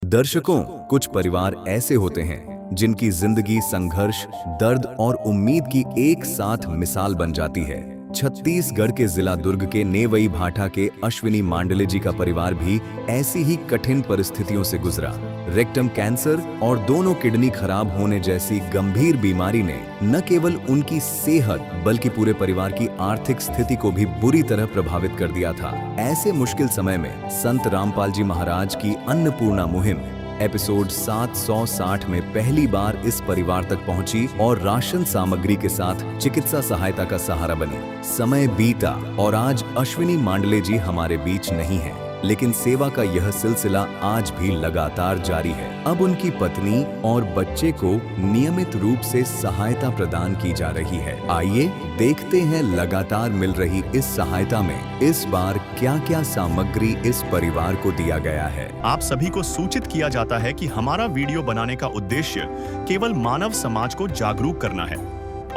दर्शकों, कुछ परिवार ऐसे होते हैं जिनकी जिंदगी संघर्ष, दर्द और उम्मीद की एक साथ मिसाल बन जाती है। छत्तीसगढ़ के जिला दुर्ग के नेवई भाटा के अश्विनी मांडले जी का परिवार भी ऐसी ही कठिन परिस्थितियों से गुजरा। रेक्टम कैंसर और दोनों किडनी खराब होने जैसी गंभीर बीमारी ने न केवल उनकी सेहत बल्कि पूरे परिवार की आर्थिक स्थिति को भी बुरी तरह प्रभावित कर दिया था। ऐसे मुश्किल समय में संत रामपाल जी महाराज की अन्नपूर्णा मुहिम एपिसोड 760 में पहली बार इस परिवार तक पहुंची और राशन सामग्री के साथ चिकित्सा सहायता का सहारा बनी। समय बीता और आज अश्विनी मांडले जी हमारे बीच नहीं हैं, लेकिन सेवा का यह सिलसिला आज भी लगातार जारी है। अब उनकी पत्नी और बच्चे को नियमित रूप से सहायता प्रदान की जा रही है। आइए देखते हैं लगातार मिल रही इस सहायता में इस बार क्या-क्या सामग्री इस परिवार को दिया गया है। आप सभी को सूचित किया जाता है कि हमारा वीडियो बनाने का उद्देश्य केवल मानव समाज को जागरूक करना है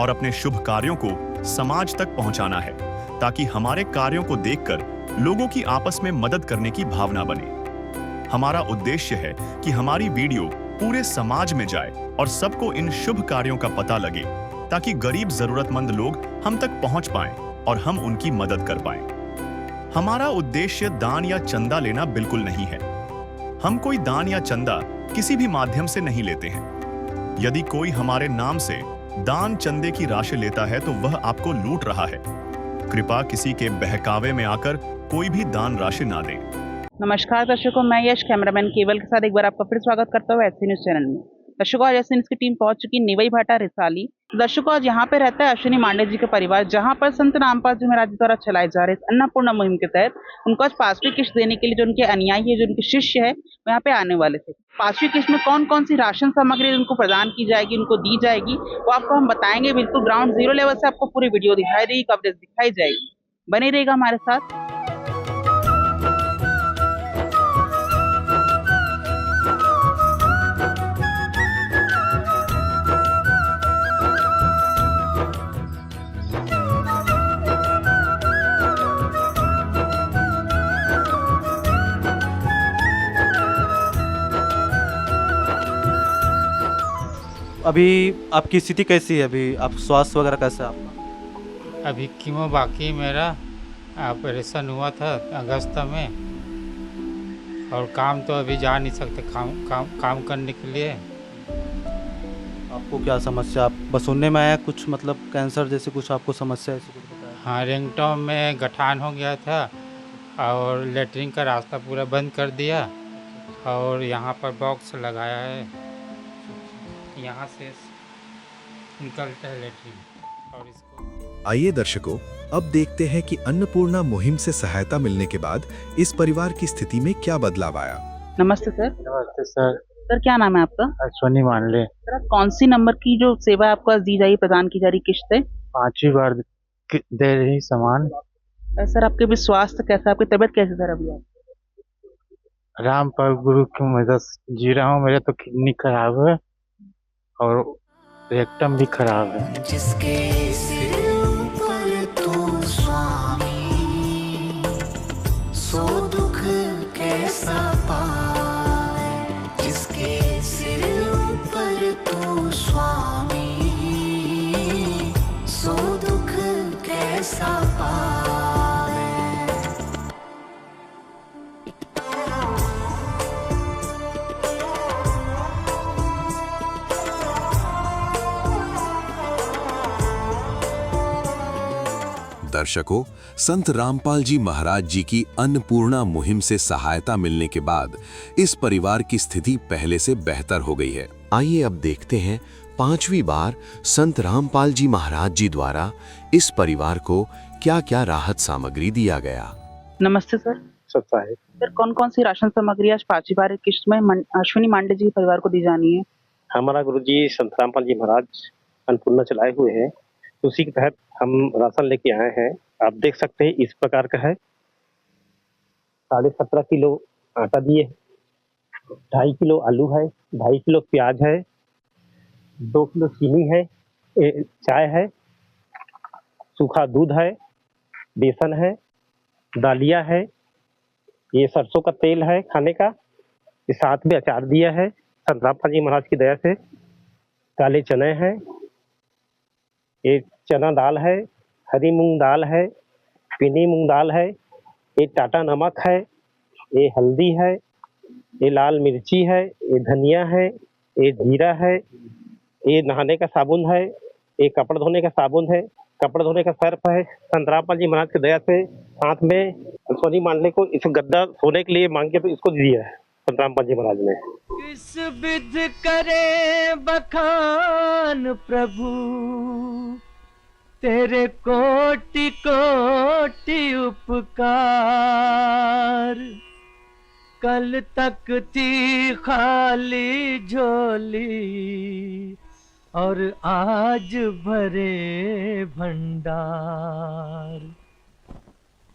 और अपने शुभ कार्यों को समाज तक पहुंचाना है, ताकि हमारे कार्यों को देखकर लोगों की आपस में मदद करने की भावना बने। हमारा उद्देश्य है कि हमारी वीडियो पूरे समाज में जाए और सबको इन शुभ कार्यों का पता लगे, ताकि गरीब जरूरतमंद लोग हम तक पहुंच पाएं और हम उनकी मदद कर पाएं। हमारा उद्देश्य दान या चंदा लेना बिल्कुल नहीं है। हम कोई दान या चंदा किसी भी माध्यम से नहीं लेते हैं। यदि कोई हमारे नाम से दान चंदे की राशि लेता है तो वह आपको लूट रहा है। कृपया किसी के बहकावे में आकर कोई भी दान राशि ना दें। नमस्कार दर्शकों, मैं यश कैमरामैन केवल के साथ एक बार आपका फिर स्वागत करता हूँ ऐसी न्यूज चैनल में। दर्शकों, आज ऐसी न्यूज की टीम पहुंच चुकी नेवई भाटा रिसाली। दर्शकों, आज यहाँ पे रहता है अश्विनी मांडले जी का परिवार, जहाँ पर संत रामपाल जी महाराज द्वारा चलाए जा रहे अन्नपूर्णा मुहिम के तहत उनको आज 5वीं किश्त देने के लिए जो उनके अनुयायी है, जो उनके शिष्य है, वो यहाँ पे आने वाले थे। 5वीं किश्त में कौन कौन सी राशन सामग्री उनको प्रदान की जाएगी, उनको दी जाएगी, वो आपको हम बताएंगे। बिल्कुल ग्राउंड जीरो लेवल से आपको पूरी वीडियो दिखाई देगी, कवरेज दिखाई जाएगी। बने रहेगा हमारे साथ। अभी आपकी स्थिति कैसी है? अभी आप स्वास्थ्य वगैरह कैसा है आपका? अभी कीमो बाकी मेरा ऑपरेशन हुआ था अगस्त में, और काम तो अभी जा नहीं सकते काम करने के लिए। आपको क्या समस्या? आप बस सुनने में आया कुछ, मतलब कैंसर जैसे कुछ आपको समस्या ऐसी कुछ बताया? हाँ, रिंगटोन में गठान हो गया था और लेटरिन का रास्ता पूरा बंद कर दिया, और यहाँ पर बॉक्स लगाया है, यहाँ से निकलता है लेटरिन। और इसको आइए दर्शकों, अब देखते हैं कि अन्नपूर्णा मुहिम से सहायता मिलने के बाद इस परिवार की स्थिति में क्या बदलाव आया। नमस्ते सर। नमस्ते सर। सर, क्या नाम है आपका? अश्विनी मांडले। सर, कौन सी नंबर की जो सेवा आपको आज दी जाएगी, प्रदान की जा रही किश्त है? 5वीं बार दे रही सामान। सर, आपके भी स्वास्थ्य कैसा, आपकी तबीयत कैसी सर अभी? आप रामपाल गुरु की मदद जी रहा हूँ। मेरा तो किडनी खराब है और रेक्टम भी खराब है। जिसके सिर ऊपर तू स्वामी, सो दुख कैसा पाए। जिसके सिर ऊपर तू स्वामी, सो दुख कैसा पाए। दर्शकों, संत रामपाल जी महाराज जी की अन्नपूर्णा मुहिम से सहायता मिलने के बाद इस परिवार की स्थिति पहले से बेहतर हो गई है। आइए अब देखते हैं 5वीं बार संत रामपाल जी महाराज जी द्वारा इस परिवार को क्या-क्या राहत सामग्री दिया गया। नमस्ते सर। सर, कौन कौन सी राशन सामग्री आज 5वीं बार किश्त में अश्विनी मांडले जी परिवार को दी जानी है? हमारा गुरुजी संत रामपाल जी महाराज अन्नपूर्णा चलाए हुए हैं, उसी के तहत हम राशन लेके आए हैं। आप देख सकते हैं इस प्रकार का है। 17.5 किलो आटा दिए, 2.5 किलो आलू है, 2.5 किलो प्याज है, 2 किलो चीनी है, चाय है, सूखा दूध है, बेसन है, दालिया है, ये सरसों का तेल है खाने का, ये साथ में अचार दिया है संत रामपाल जी महाराज की दया से। काले चने हैं, ये चना दाल है, हरी मूंग दाल है, पीली मूंग दाल है, ये टाटा नमक है, ये हल्दी है, ये लाल मिर्ची है, ये धनिया है, ये जीरा है, ये नहाने का साबुन है, ये कपड़े धोने का साबुन है, कपड़े धोने का सर्फ है। संत रामपाल जी महाराज की दया से साथ में सोनी मांडले को इस गद्दा सोने के लिए मांग के तो इसको दिया है संत रामपाल जी महाराज ने। किस विध करे बखान प्रभु, तेरे कोटि कोटि उपकार। कल तक थी खाली झोली और आज भरे भंडार।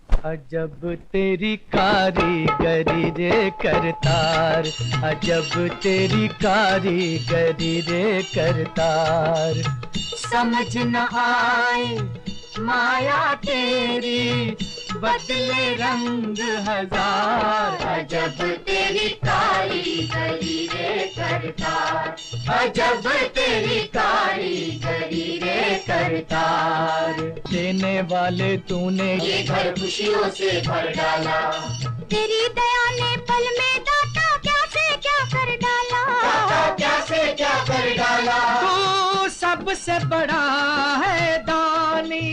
अजब तेरी कारीगरी रे करतार, अजब तेरी कारीगरी रे करतार। समझ न आए माया तेरी, बदले रंग हजार। अजब तेरी कारीगरी रे करतार, अजब तेरी कारीगरी रे करतार। देने वाले तूने ये घर खुशियों से भर डाला, तेरी दया ने पल में दाता क्या से क्या कर डाला, दाता क्या से क्या कर डाला। तू सबसे बड़ा है दानी,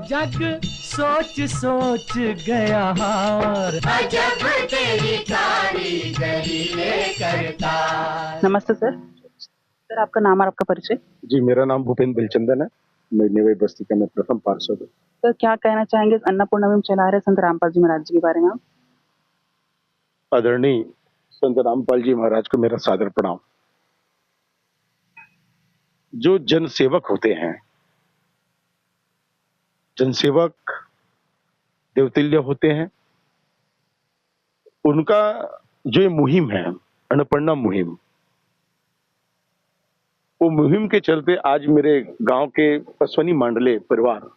जग सोच सोच गया हार। अजब तेरी कारीगरी रे करतार। नमस्ते सर। सर आपका नाम और आपका परिचय। जी, मेरा नाम भूपेंद्र बिलचंदन है। मैं नेवई बस्ती का मैं प्रथम पार्षद हूँ। सर क्या कहना चाहेंगे अन्नपूर्णा मुहिम चला रहे संत रामपाल जी महाराज जी के बारे में आप? आदरणीय संत रामपाल जी महाराज को मेरा सादर प्रणाम। जो जनसेवक होते हैं, जनसेवक देवतुल्य होते हैं, उनका जो ये मुहिम है अन्नपूर्णा मुहिम, वो मुहिम के चलते आज मेरे गांव के पसवनी मांडले परिवार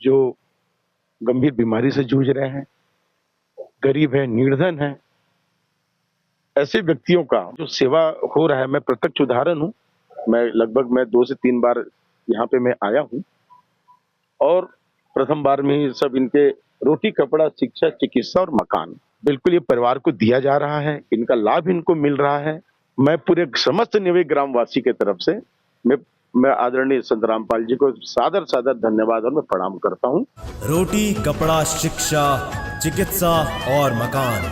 जो गंभीर बीमारी से जूझ रहे हैं, गरीब है, निर्धन है, ऐसे व्यक्तियों का जो सेवा हो रहा है, मैं प्रत्यक्ष उदाहरण हूं। मैं 2 से 3 बार यहाँ पे मैं आया हूं और प्रथम बार में ही सब इनके रोटी, कपड़ा, शिक्षा, चिकित्सा और मकान बिल्कुल ये परिवार को दिया जा रहा है। इनका लाभ इनको मिल रहा है। मैं पूरे समस्त नेवई ग्रामवासी के तरफ से मैं आदरणीय संत रामपाल जी को सादर सादर धन्यवाद और मैं प्रणाम करता हूँ। रोटी, कपड़ा, शिक्षा, चिकित्सा और मकान,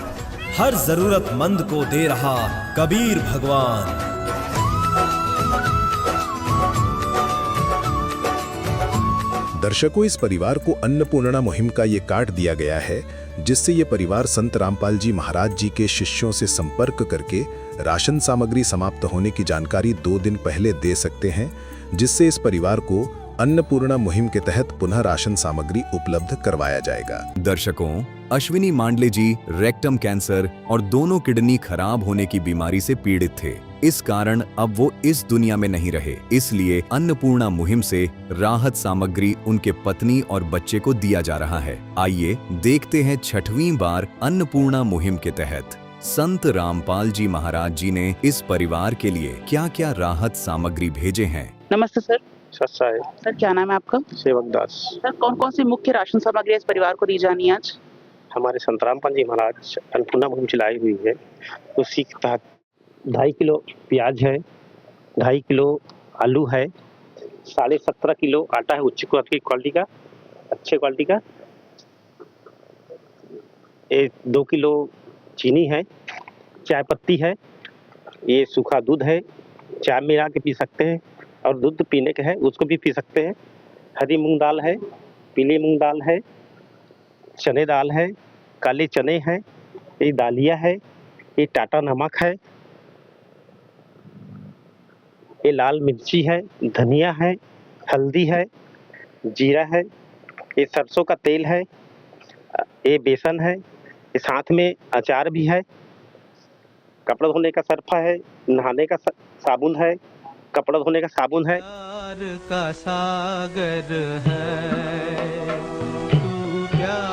हर जरूरतमंद को दे रहा कबीर भगवान। दर्शकों, इस परिवार को अन्नपूर्णा मुहिम का ये कार्ड दिया गया है, जिससे ये परिवार संत रामपाल जी महाराज जी के शिष्यों से संपर्क करके राशन सामग्री समाप्त होने की जानकारी 2 दिन पहले दे सकते हैं, जिससे इस परिवार को अन्नपूर्णा मुहिम के तहत पुनः राशन सामग्री उपलब्ध करवाया जाएगा। दर्शकों, अश्विनी मांडले जी रेक्टम कैंसर और दोनों किडनी खराब होने की बीमारी से पीड़ित थे। इस कारण अब वो इस दुनिया में नहीं रहे, इसलिए अन्नपूर्णा मुहिम से राहत सामग्री उनके पत्नी और बच्चे को दिया जा रहा है। आइए देखते हैं 6वीं बार अन्नपूर्णा मुहिम के तहत संत रामपाल जी महाराज जी ने इस परिवार के लिए क्या-क्या राहत सामग्री भेजे हैं। नमस्ते सर। सच्चा है सर क्या नाम है आपका? सेवक दास। सर कौन कौन सी मुख्य राशन सामग्री इस परिवार को दी जानी है आज? हमारे संत रामपाल जी महाराज अन्नपूर्णा मुहिम चलाई हुई है, उसी के तहत 2.5 किलो प्याज है, 2.5 किलो आलू है, 17.5 किलो आटा है उच्च क्वालिटी का, अच्छे क्वालिटी का, 2 किलो चीनी है, चाय पत्ती है, ये सूखा दूध है, चाय मिला के पी सकते हैं और दूध पीने का है उसको भी पी सकते हैं। हरी मूंग दाल है, पीली मूंग दाल है, चने दाल है, काले चने हैं, ये दालिया है, ये टाटा नमक है, ये लाल मिर्ची है, धनिया है, हल्दी है, जीरा है, ये सरसों का तेल है, ये बेसन है, ये साथ में अचार भी है, कपड़ा धोने का सर्फा है, नहाने का साबुन है, कपड़ा धोने का साबुन है। प्यार का सागर है, तू प्यार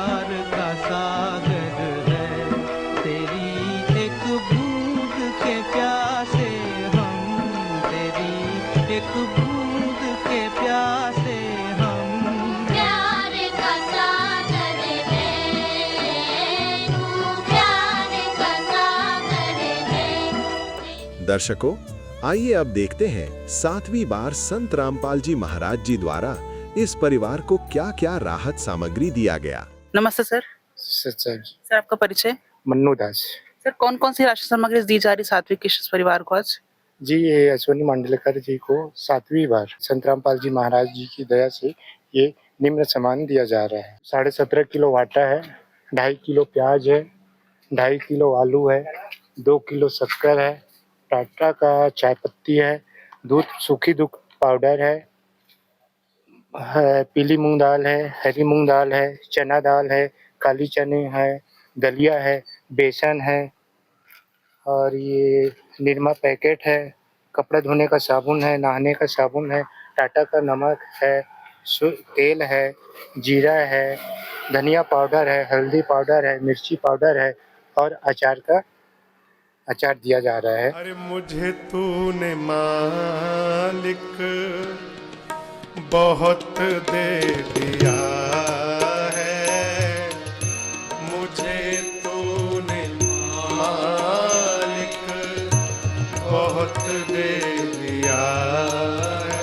दर्शकों, आइए अब देखते हैं 7वीं बार संत रामपाल जी महाराज जी द्वारा इस परिवार को क्या-क्या राहत सामग्री दिया गया। नमस्ते सर। सर आपका परिचय? मन्नू दास। सर कौन कौन सी राशन सामग्री दी जा रही सात्विक के इस परिवार को आज? जी, ये अश्विनी मांडलेकर जी को 7वीं बार संत रामपाल जी महाराज जी की दया से ये निम्न सामान दिया जा रहा है। 17.5 किलो आटा है, 2.5 किलो प्याज है, 2.5 किलो आलू है, 2 किलो शक्कर है, टाटा का चाय पत्ती है, दूध सूखी दूध पाउडर है, पीली मूंग दाल है, हरी मूंग दाल है, चना दाल है, काली चने है, दलिया है, बेसन है और ये निरमा पैकेट है, कपड़ा धोने का साबुन है, नहाने का साबुन है, टाटा का नमक है, तेल है, जीरा है, धनिया पाउडर है, हल्दी पाउडर है, मिर्ची पाउडर है और अचार दिया जा रहा है। अरे मुझे तूने मालिक बहुत दे दिया है, मुझे तूने मालिक बहुत दे दिया है,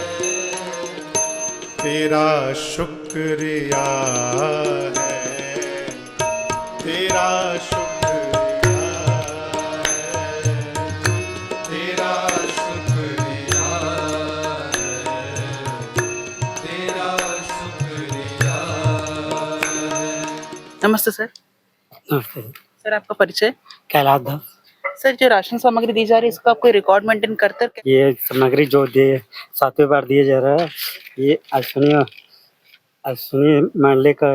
तेरा शुक्रिया है, तेरा शुक्रिया है, तेरा शुक्रिया है, तेरा शुक्रिया है। नमस्ते सर। नमस्ते सर आपका परिचय? कैलाश दास। सर जो राशन सामग्री दी जा रही है इसका आप कोई रिकॉर्ड मेंटेन करते हैं? ये सामग्री जो 7वीं बार दिया जा रहा है, ये अश्विनी मांडले का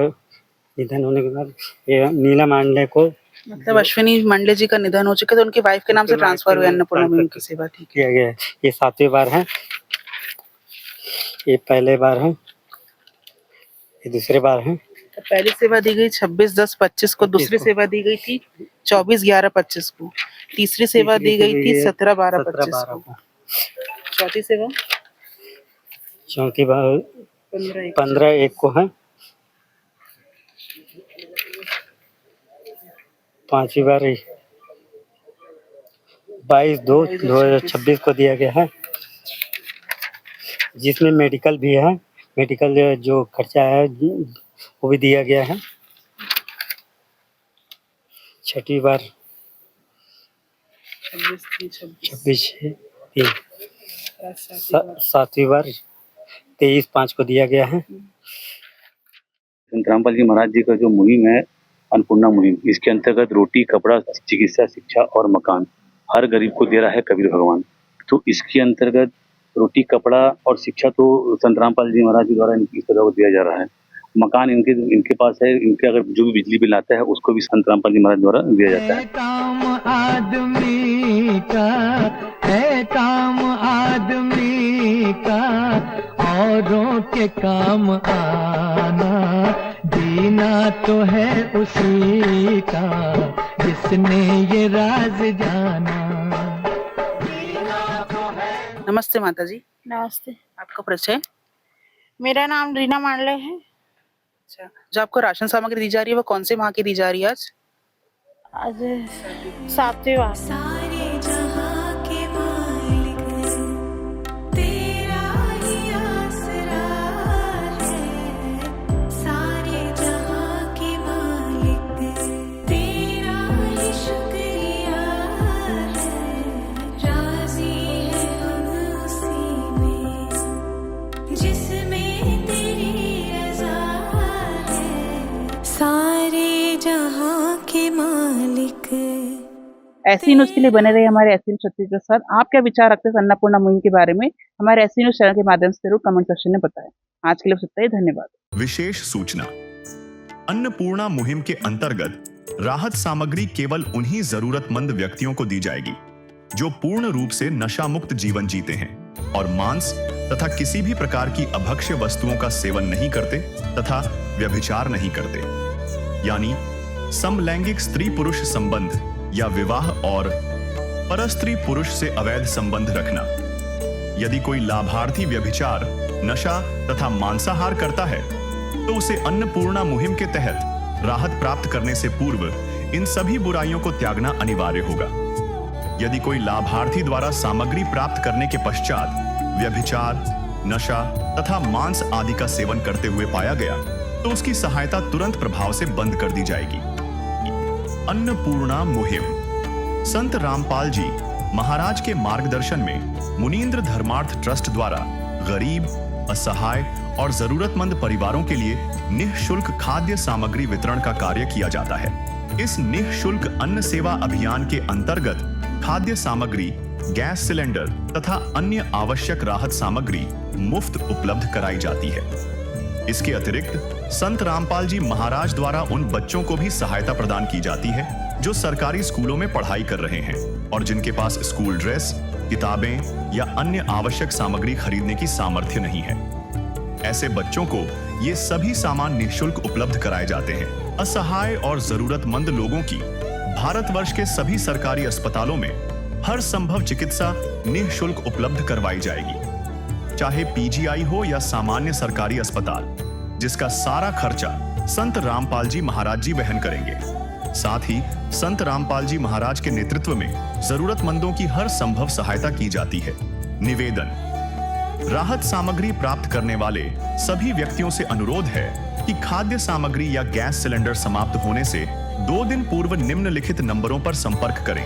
निधन होने के बाद ये नीला मांडले को मतलब अश्विनी मांडले जी का निधन हो चुका है तो उनकी वाइफ के नाम से ट्रांसफर हुआ अन्नपूर्णा मुहिम की सेवा। ठीक है, किया गया है। ये 7वीं बार है, ये पहले बार है, ये दूसरे बार है। तो पहली सेवा दी गई 26/10/25 को, दूसरी सेवा दी गई थी 24/11/25 को, तीसरी सेवा दी गई थी 17/12/25 को, चौथी सेवा चौथी बार 15/1 को है, 5वीं बार 22/2/2026 को दिया गया है, जिसमें मेडिकल भी है, मेडिकल जो खर्चा है वो भी दिया गया है। 6वीं बार 26/3, 7वीं बार 23/5 को दिया गया है। संत रामपाल जी महाराज जी का जो मुहिम है अन्नपूर्णा मुहिम, इसके अंतर्गत रोटी, कपड़ा, चिकित्सा, शिक्षा और मकान हर गरीब को दे रहा है कबीर भगवान। तो इसके अंतर्गत रोटी, कपड़ा और शिक्षा तो संत रामपाल जी महाराज जी द्वारा इनकी सदा को दिया जा रहा है। मकान इनके पास है, इनके अगर जो भी बिजली बिल आता है उसको भी संत रामपाल जी महाराज द्वारा दिया जाता है। काम आदमी का है, काम आदमी का औरों के काम आना, जीना तो है उसी का जिसने ये राज जाना। नमस्ते माता जी। नमस्ते। आपका परिचय? मेरा नाम रीना मांडले है। अच्छा, जो आपको राशन सामग्री दी जा रही है वो कौन से माह की दी जा रही है आज? आज 7वीं बार। ऐसी न्यूज के लिए बने रहे हमारे ऐसी न्यूज छत्तीसगढ़ के साथ। आप क्या विचार रखते हैं अन्नपूर्णा मुहिम के बारे में? हमारे ऐसी न्यूज चैनल के माध्यम से जरूर कमेंट सेक्शन में बताएं। आज के लिए बस इतना ही, धन्यवाद। विशेष सूचना, अन्नपूर्णा मुहिम के अंतर्गत राहत सामग्री केवल उन्हीं जरूरतमंद व्यक्तियों को दी जाएगी जो पूर्ण रूप से नशा मुक्त जीवन जीते हैं और मांस तथा किसी भी प्रकार की अभक्ष्य वस्तुओं का सेवन नहीं करते तथा व्यभिचार नहीं करते, यानी समलैंगिक स्त्री पुरुष संबंध या विवाह और परस्त्री पुरुष से अवैध संबंध रखना। यदि कोई लाभार्थी व्यभिचार, नशा तथा मांसाहार करता है तो उसे अन्नपूर्णा मुहिम के तहत राहत प्राप्त करने से पूर्व इन सभी बुराइयों को त्यागना अनिवार्य होगा। यदि कोई लाभार्थी द्वारा सामग्री प्राप्त करने के पश्चात व्यभिचार, नशा तथा मांस आदि का सेवन करते हुए पाया गया तो उसकी सहायता तुरंत प्रभाव से बंद कर दी जाएगी। अन्नपूर्णा मुहिम। संत रामपाल जी महाराज के मार्गदर्शन में मुनींद्र धर्मार्थ ट्रस्ट द्वारा गरीब, असहाय और जरूरतमंद परिवारों के लिए निःशुल्क खाद्य सामग्री वितरण का कार्य किया जाता है। इस निःशुल्क अन्न सेवा अभियान के अंतर्गत खाद्य सामग्री, गैस सिलेंडर तथा अन्य आवश्यक राहत सामग्री मुफ्त उपलब्ध कराई जाती है। इसके अतिरिक्त संत रामपाल जी महाराज द्वारा उन बच्चों को भी सहायता प्रदान की जाती है जो सरकारी स्कूलों में पढ़ाई कर रहे हैं और जिनके पास स्कूल ड्रेस, किताबें या अन्य आवश्यक सामग्री खरीदने की सामर्थ्य नहीं है। ऐसे बच्चों को ये सभी सामान निःशुल्क उपलब्ध कराए जाते हैं। असहाय और जरूरतमंद लोगों की भारतवर्ष के सभी सरकारी अस्पतालों में हर संभव चिकित्सा निःशुल्क उपलब्ध करवाई जाएगी, चाहे पीजीआई हो या सामान्य सरकारी अस्पताल, जिसका सारा खर्चा संत रामपाल जी महाराज जी वहन करेंगे। साथ ही संत रामपाल जी महाराज के नेतृत्व में जरूरतमंदों की हर संभव सहायता की जाती है। निवेदन। राहत सामग्री प्राप्त करने वाले सभी व्यक्तियों से अनुरोध है कि खाद्य सामग्री या गैस सिलेंडर समाप्त होने से 2 दिन पूर्व निम्नलिखित नंबरों पर संपर्क करें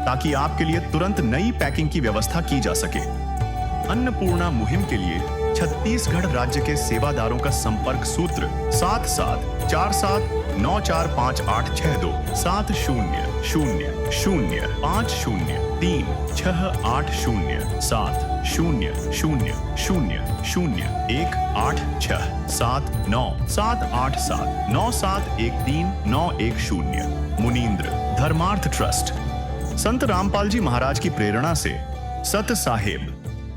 ताकि आपके लिए तुरंत नई पैकिंग की व्यवस्था की जा सके। अन्नपूर्णा मुहिम के लिए छत्तीसगढ़ राज्य के सेवादारों का संपर्क सूत्र 7747945862 700813 मुनींद्र धर्मार्थ ट्रस्ट। संत रामपाल जी महाराज की प्रेरणा से सत साहेब